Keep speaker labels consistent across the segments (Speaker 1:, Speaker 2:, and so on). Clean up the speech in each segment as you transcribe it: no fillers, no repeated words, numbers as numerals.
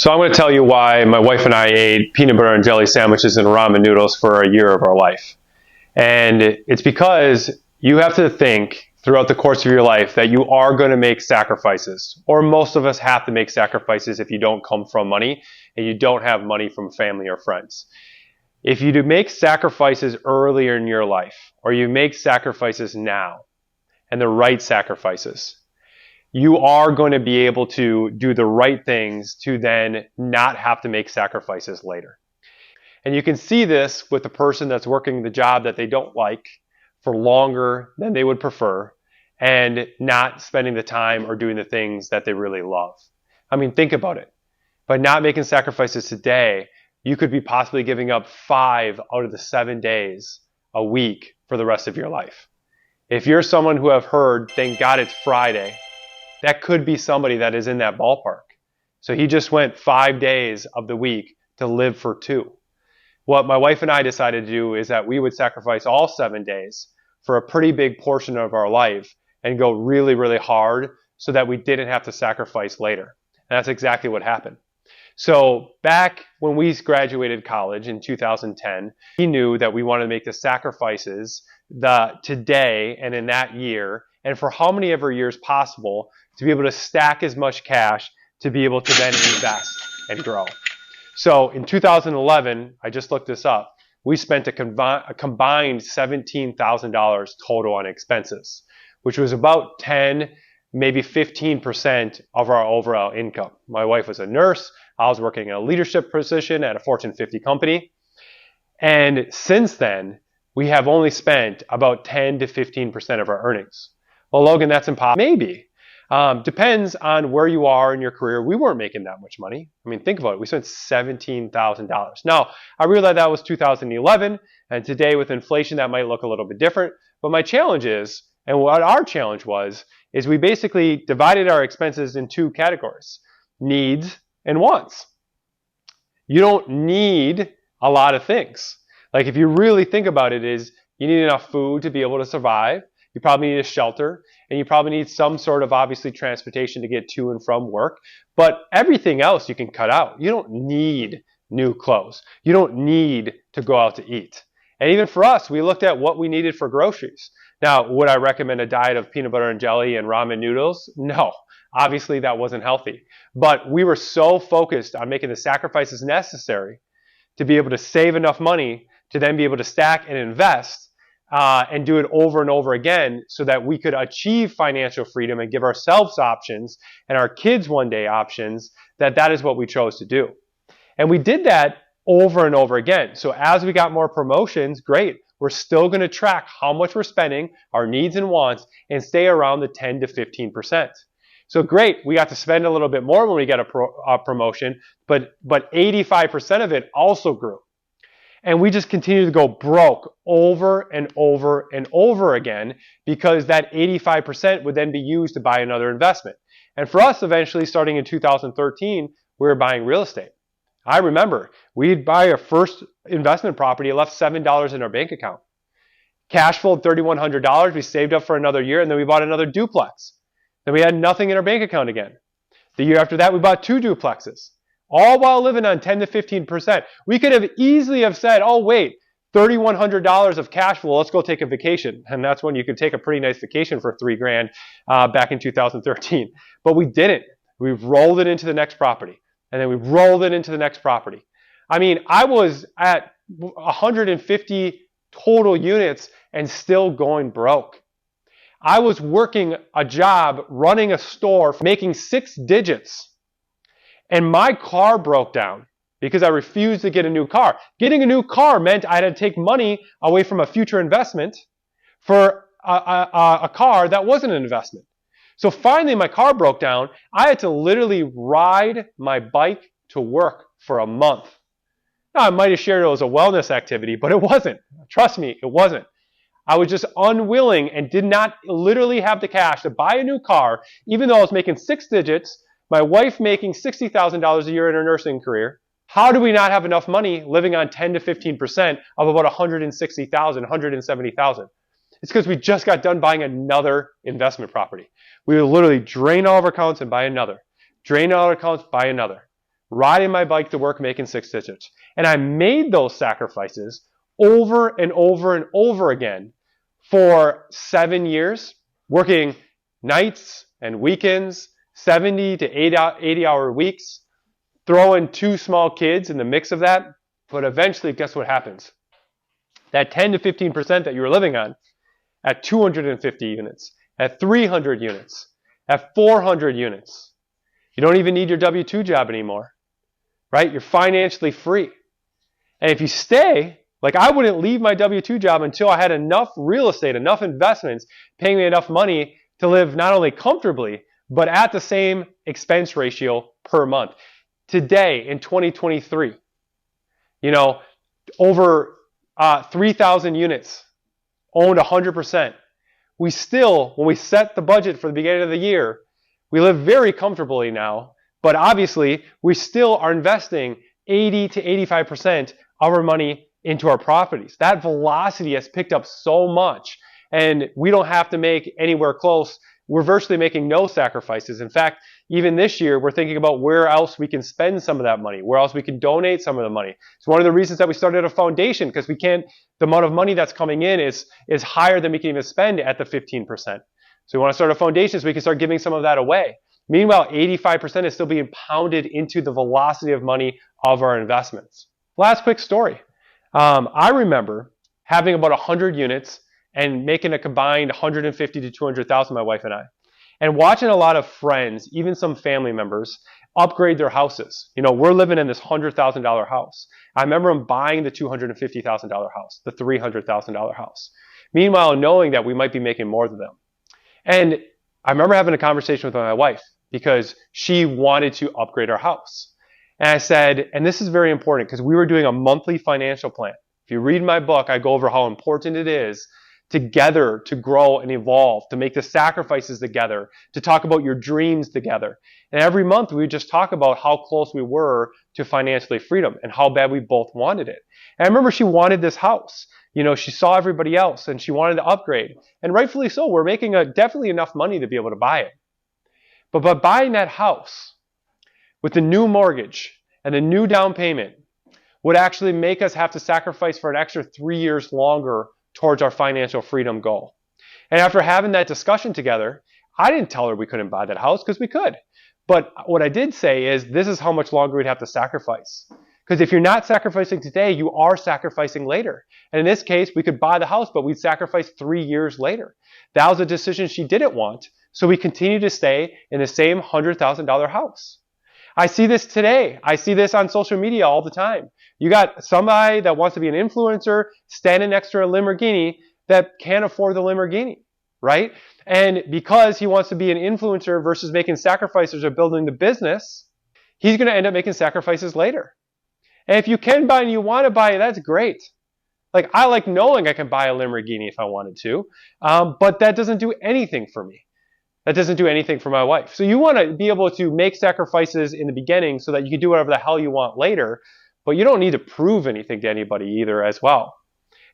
Speaker 1: So I'm going to tell you why my wife and I ate peanut butter and jelly sandwiches and ramen noodles for a year of our life. And it's because you have to think throughout the course of your life that you are going to make sacrifices. Or most of us have to make sacrifices if you don't come from money and you don't have money from family or friends. If you do make sacrifices earlier in your life, or you make sacrifices now, and the right sacrifices, you are going to be able to do the right things to then not have to make sacrifices later. And you can see this with the person that's working the job that they don't like for longer than they would prefer and not spending the time or doing the things that they really love. I mean, think about it. By not making sacrifices today, you could be possibly giving up 5 out of the 7 days a week for the rest of your life. If you're someone who have heard, thank God it's Friday, that could be somebody that is in that ballpark. So he just went 5 days of the week to live for 2. What my wife and I decided to do is that we would sacrifice all 7 days for a pretty big portion of our life and go really, really hard so that we didn't have to sacrifice later. And that's exactly what happened. So back when we graduated college in 2010, we knew that we wanted to make the sacrifices today and in that year, and for how many ever years possible, to be able to stack as much cash to be able to then invest and grow. So in 2011, I just looked this up, we spent a combined $17,000 total on expenses, which was about 10, maybe 15% of our overall income. My wife was a nurse. I was working in a leadership position at a Fortune 50 company. And since then, we have only spent about 10 to 15% of our earnings. Well, Logan, that's impossible. Maybe. Depends on where you are in your career. We weren't making that much money. I mean, think about it. We spent $17,000. Now, I realize that was 2011, and today with inflation, that might look a little bit different. But my challenge is, and what our challenge was, is we basically divided our expenses in 2 categories, needs and wants. You don't need a lot of things. Like if you really think about it, is you need enough food to be able to survive. You probably need a shelter, and you probably need some sort of obviously transportation to get to and from work. But everything else you can cut out. You don't need new clothes. You don't need to go out to eat. And even for us, we looked at what we needed for groceries. Now, would I recommend a diet of peanut butter and jelly and ramen noodles? No. Obviously, that wasn't healthy. But we were so focused on making the sacrifices necessary to be able to save enough money to then be able to stack and invest and do it over and over again so that we could achieve financial freedom and give ourselves options and our kids one day options, that is what we chose to do. And we did that over and over again. So as we got more promotions, great. We're still going to track how much we're spending, our needs and wants, and stay around the 10 to 15%. So great, we got to spend a little bit more when we get a promotion, but 85% of it also grew. And we just continue to go broke over and over and over again because that 85% would then be used to buy another investment. And for us, eventually, starting in 2013, we were buying real estate. I remember we'd buy our first investment property, it left $7 in our bank account. Cash flowed $3,100, we saved up for another year, and then we bought another duplex. Then we had nothing in our bank account again. The year after that, we bought 2 duplexes. All while living on 10 to 15%. We could have easily have said, oh wait, $3,100 of cash flow, let's go take a vacation. And that's when you could take a pretty nice vacation for $3,000 back in 2013. But we didn't. We rolled it into the next property. And then we rolled it into the next property. I mean, I was at 150 total units and still going broke. I was working a job, running a store, making 6 digits. And my car broke down because I refused to get a new car. Getting a new car meant I had to take money away from a future investment for a car that wasn't an investment. So finally my car broke down. I had to literally ride my bike to work for a month. Now I might have shared it was a wellness activity, but it wasn't. Trust me, it wasn't. I was just unwilling and did not literally have the cash to buy a new car, even though I was making 6 digits, my wife making $60,000 a year in her nursing career. How do we not have enough money living on 10 to 15% of about $160,000, $170,000? It's because we just got done buying another investment property. We would literally drain all of our accounts and buy another. Drain all our accounts, buy another. riding my bike to work, making 6 digits. And I made those sacrifices over and over and over again for 7 years, working nights and weekends, 70 to 80-hour weeks, throwing 2 small kids in the mix of that. But eventually, guess what happens? That 10 to 15% that you were living on at 250 units, at 300 units, at 400 units, you don't even need your W-2 job anymore, right? You're financially free. And if you stay, like I wouldn't leave my W-2 job until I had enough real estate, enough investments, paying me enough money to live not only comfortably, but at the same expense ratio per month. Today, in 2023, over 3,000 units owned 100%. We still, when we set the budget for the beginning of the year, we live very comfortably now, but obviously we still are investing 80 to 85% of our money into our properties. That velocity has picked up so much, and we don't have to make anywhere close. We're virtually making no sacrifices. In fact, even this year, we're thinking about where else we can spend some of that money, where else we can donate some of the money. It's one of the reasons that we started a foundation, because the amount of money that's coming in is higher than we can even spend at the 15%. So we want to start a foundation so we can start giving some of that away. Meanwhile, 85% is still being pounded into the velocity of money of our investments. Last quick story. I remember having about 100 units and making a combined 150 to 200,000, my wife and I, and watching a lot of friends, even some family members, upgrade their houses. We're living in this $100,000 house. I remember them buying the $250,000 house, the $300,000 house. Meanwhile, knowing that we might be making more than them. And I remember having a conversation with my wife because she wanted to upgrade our house. And I said, and this is very important because we were doing a monthly financial plan. If you read my book, I go over how important it is together to grow and evolve, to make the sacrifices together, to talk about your dreams together. And every month we would just talk about how close we were to financially freedom and how bad we both wanted it. And I remember she wanted this house. She saw everybody else and she wanted to upgrade. And rightfully so, we're making definitely enough money to be able to buy it. But by buying that house with the new mortgage and the new down payment would actually make us have to sacrifice for an extra 3 years longer towards our financial freedom goal. And after having that discussion together, I didn't tell her we couldn't buy that house because we could. But what I did say is this is how much longer we'd have to sacrifice. Because if you're not sacrificing today, you are sacrificing later. And in this case, we could buy the house, but we'd sacrifice 3 years later. That was a decision she didn't want. So we continue to stay in the same $100,000 house. I see this today. I see this on social media all the time. You got somebody that wants to be an influencer standing next to a Lamborghini that can't afford the Lamborghini, right? And because he wants to be an influencer versus making sacrifices or building the business, he's going to end up making sacrifices later. And if you can buy and you want to buy it, that's great. Like, I like knowing I can buy a Lamborghini if I wanted to, but that doesn't do anything for me. That doesn't do anything for my wife. So you want to be able to make sacrifices in the beginning so that you can do whatever the hell you want later, but you don't need to prove anything to anybody either as well.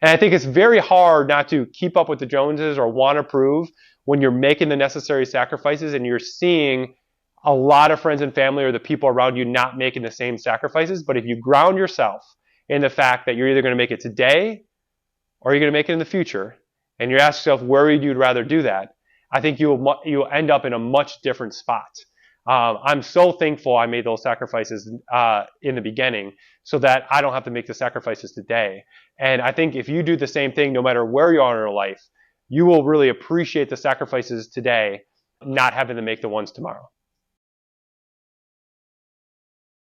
Speaker 1: And I think it's very hard not to keep up with the Joneses or want to prove when you're making the necessary sacrifices and you're seeing a lot of friends and family or the people around you not making the same sacrifices. But if you ground yourself in the fact that you're either going to make it today or you're going to make it in the future, and you ask yourself where you'd rather do that, I think you'll end up in a much different spot. I'm so thankful I made those sacrifices in the beginning so that I don't have to make the sacrifices today. And I think if you do the same thing, no matter where you are in your life, you will really appreciate the sacrifices today, not having to make the ones tomorrow.